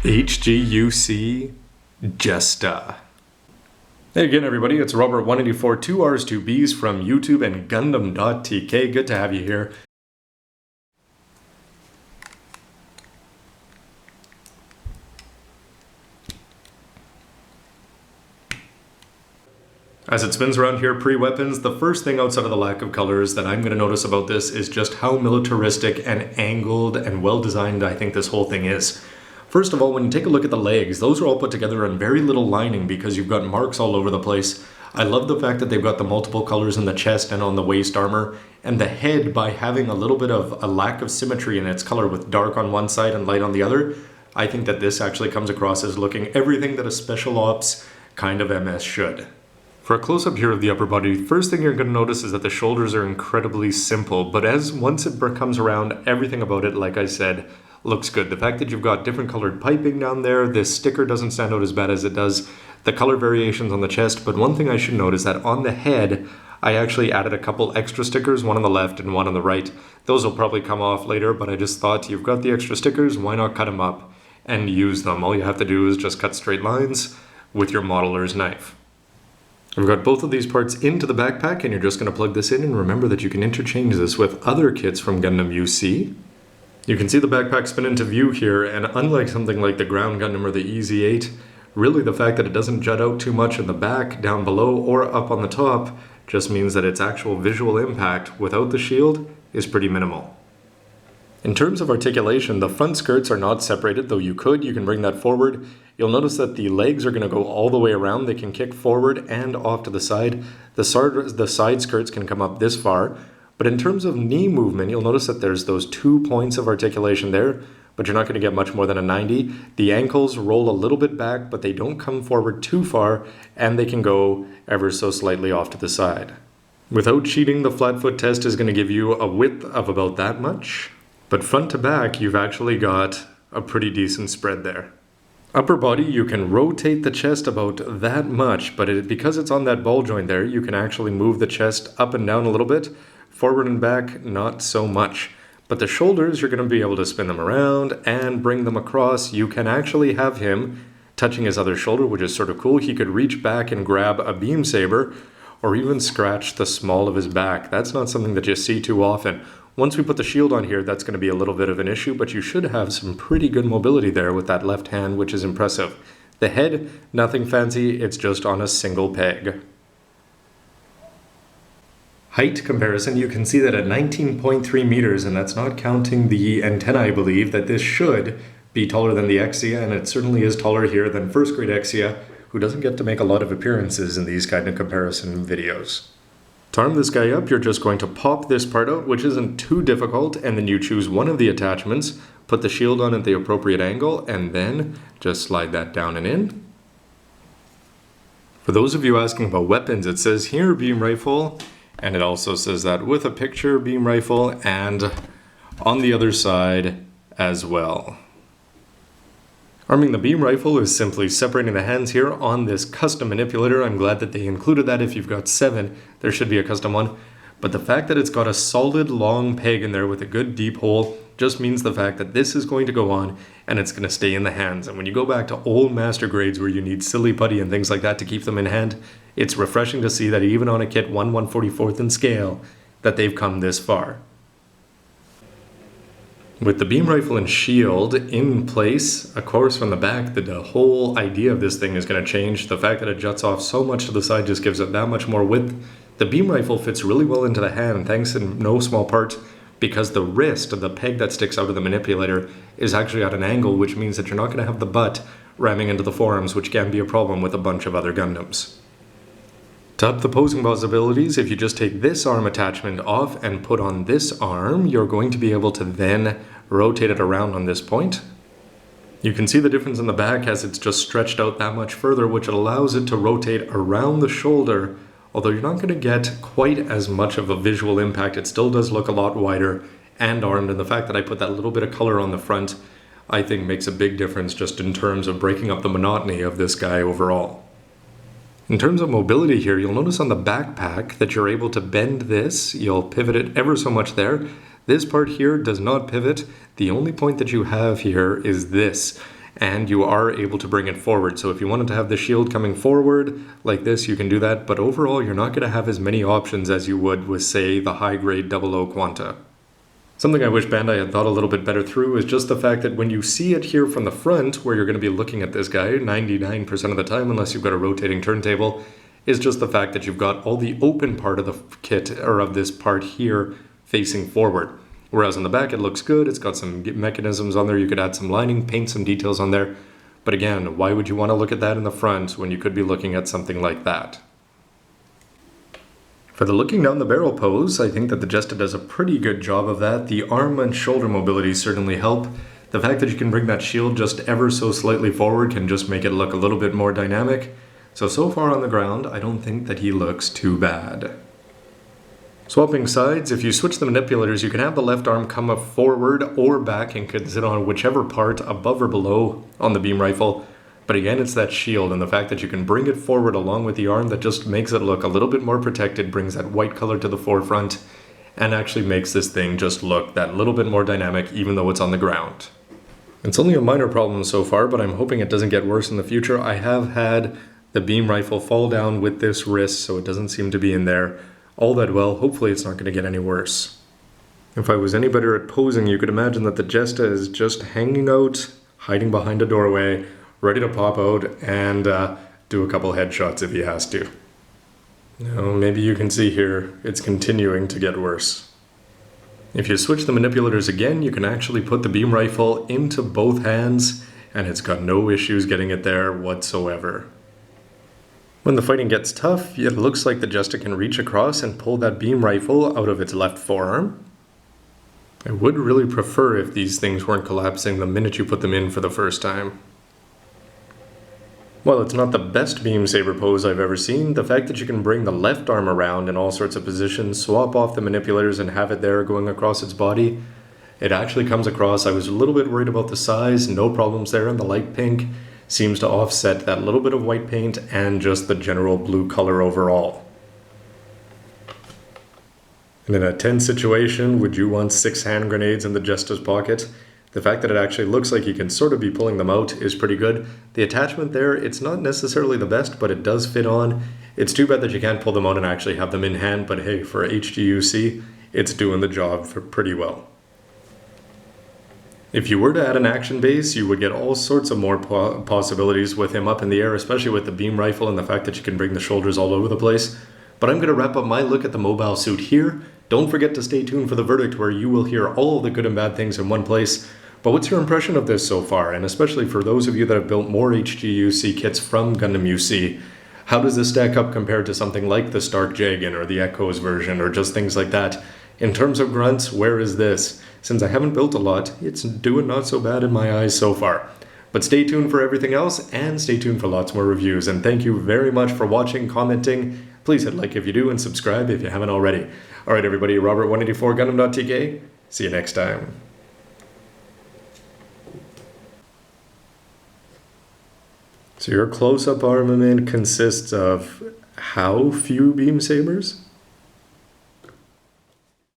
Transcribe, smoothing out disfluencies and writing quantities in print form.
HGUC Jesta. Hey again everybody, it's Robert184, 2 R's, 2 B's from YouTube and gundam.tk. Good to have you here. As it spins around here pre-weapons, the first thing outside of the lack of colors that I'm going to notice about this is just how militaristic and angled and well designed I think this whole thing is. First of all, when you take a look at the legs, those are all put together in very little lining because you've got marks all over the place. I love the fact that they've got the multiple colors in the chest and on the waist armor, and the head, by having a little bit of a lack of symmetry in its color with dark on one side and light on the other. I think that this actually comes across as looking everything that a special ops kind of MS should. For a close-up here of the upper body, first thing you're going to notice is that the shoulders are incredibly simple, but once it comes around, everything about it, like I said, looks good. The fact that you've got different colored piping down there, this sticker doesn't stand out as bad as it does the color variations on the chest, but one thing I should note is that on the head, I actually added a couple extra stickers, one on the left and one on the right. Those will probably come off later, but I just thought you've got the extra stickers, why not cut them up and use them? All you have to do is just cut straight lines with your modeler's knife. I've got both of these parts into the backpack, and you're just going to plug this in, and remember that you can interchange this with other kits from Gundam UC. You can see the backpack spin into view here, and unlike something like the Ground Gundam or the EZ-8, really the fact that it doesn't jut out too much in the back, down below, or up on the top just means that its actual visual impact without the shield is pretty minimal. In terms of articulation, the front skirts are not separated, though you can bring that forward. You'll notice that the legs are going to go all the way around. They can kick forward and off to the side. The side skirts can come up this far. But in terms of knee movement, you'll notice that there's those 2 points of articulation there, but you're not going to get much more than a 90. The ankles roll a little bit back, but they don't come forward too far, and they can go ever so slightly off to the side. Without cheating, the flat foot test is going to give you a width of about that much. But front to back, you've actually got a pretty decent spread there. Upper body, you can rotate the chest about that much, but because it's on that ball joint there, you can actually move the chest up and down a little bit. Forward and back, not so much. But the shoulders, you're going to be able to spin them around and bring them across. You can actually have him touching his other shoulder, which is sort of cool. He could reach back and grab a beam saber, or even scratch the small of his back. That's not something that you see too often. Once we put the shield on here, that's going to be a little bit of an issue, but you should have some pretty good mobility there with that left hand, which is impressive. The head, nothing fancy, it's just on a single peg. Height comparison, you can see that at 19.3 meters, and that's not counting the antenna, I believe, that this should be taller than the Exia, and it certainly is taller here than first grade Exia, who doesn't get to make a lot of appearances in these kind of comparison videos. To arm this guy up, you're just going to pop this part out, which isn't too difficult, and then you choose one of the attachments, put the shield on at the appropriate angle, and then just slide that down and in. For those of you asking about weapons, it says here beam rifle, and it also says that with a picture beam rifle, and on the other side as well. Arming the beam rifle is simply separating the hands here on this custom manipulator. I'm glad that they included that. If you've got 7, there should be a custom one. But the fact that it's got a solid long peg in there with a good deep hole just means the fact that this is going to go on and it's going to stay in the hands. And when you go back to old master grades where you need silly putty and things like that to keep them in hand, it's refreshing to see that even on a kit 1/144th in scale, that they've come this far. With the beam rifle and shield in place, of course from the back, the whole idea of this thing is going to change. The fact that it juts off so much to the side just gives it that much more width. The beam rifle fits really well into the hand, thanks in no small part because the wrist, the peg that sticks out of the manipulator, is actually at an angle, which means that you're not going to have the butt ramming into the forearms, which can be a problem with a bunch of other Gundams. To up the posing possibilities, if you just take this arm attachment off and put on this arm, you're going to be able to then rotate it around on this point. You can see the difference in the back as it's just stretched out that much further, which allows it to rotate around the shoulder, although you're not going to get quite as much of a visual impact. It still does look a lot wider and armed, and the fact that I put that little bit of color on the front, I think makes a big difference just in terms of breaking up the monotony of this guy overall. In terms of mobility here, you'll notice on the backpack that you're able to bend this. You'll pivot it ever so much there. This part here does not pivot. The only point that you have here is this. and you are able to bring it forward. So if you wanted to have the shield coming forward like this, you can do that, but overall you're not going to have as many options as you would with, say, the high-grade 00 Quanta. Something I wish Bandai had thought a little bit better through is just the fact that when you see it here from the front, where you're going to be looking at this guy 99% of the time, unless you've got a rotating turntable, is just the fact that you've got all the open part of the kit, or of this part here, facing forward. Whereas on the back it looks good, it's got some mechanisms on there, you could add some lining, paint some details on there. But again, why would you want to look at that in the front when you could be looking at something like that? For the looking down the barrel pose, I think that the Jesta does a pretty good job of that. The arm and shoulder mobility certainly help. The fact that you can bring that shield just ever so slightly forward can just make it look a little bit more dynamic. So far on the ground, I don't think that he looks too bad. Swapping sides, if you switch the manipulators, you can have the left arm come up forward or back and can sit on whichever part above or below on the beam rifle. But again, it's that shield and the fact that you can bring it forward along with the arm that just makes it look a little bit more protected, brings that white color to the forefront, and actually makes this thing just look that little bit more dynamic even though it's on the ground. It's only a minor problem so far, but I'm hoping it doesn't get worse in the future. I have had the beam rifle fall down with this wrist, so it doesn't seem to be in there all that well. Hopefully it's not going to get any worse. If I was any better at posing, you could imagine that the Jesta is just hanging out, hiding behind a doorway, ready to pop out and do a couple headshots if he has to. Now, maybe you can see here, it's continuing to get worse. If you switch the manipulators again, you can actually put the beam rifle into both hands, and it's got no issues getting it there whatsoever. When the fighting gets tough, it looks like the Jesta can reach across and pull that beam rifle out of its left forearm. I would really prefer if these things weren't collapsing the minute you put them in for the first time. While it's not the best beam saber pose I've ever seen, the fact that you can bring the left arm around in all sorts of positions, swap off the manipulators and have it there going across its body, it actually comes across. I was a little bit worried about the size, no problems there, and the light pink seems to offset that little bit of white paint and just the general blue color overall. And in a tense situation, would you want 6 hand grenades in the Jesta's pocket? The fact that it actually looks like you can sort of be pulling them out is pretty good. The attachment there, it's not necessarily the best, but it does fit on. It's too bad that you can't pull them out and actually have them in hand, but hey, for HGUC, it's doing the job for pretty well. If you were to add an action base, you would get all sorts of more possibilities with him up in the air, especially with the beam rifle and the fact that you can bring the shoulders all over the place. But I'm going to wrap up my look at the mobile suit here. Don't forget to stay tuned for the verdict, where you will hear all of the good and bad things in one place. But what's your impression of this so far? And especially for those of you that have built more HGUC kits from Gundam UC, how does this stack up compared to something like the Stark Jagan or the Echoes version or just things like that? In terms of grunts, where is this? Since I haven't built a lot, it's doing not so bad in my eyes so far. But stay tuned for everything else, and stay tuned for lots more reviews. And thank you very much for watching, commenting. Please hit like if you do, and subscribe if you haven't already. Alright everybody, Robert184, Gundam.tk. See you next time. So your close-up armament consists of how few beam sabers?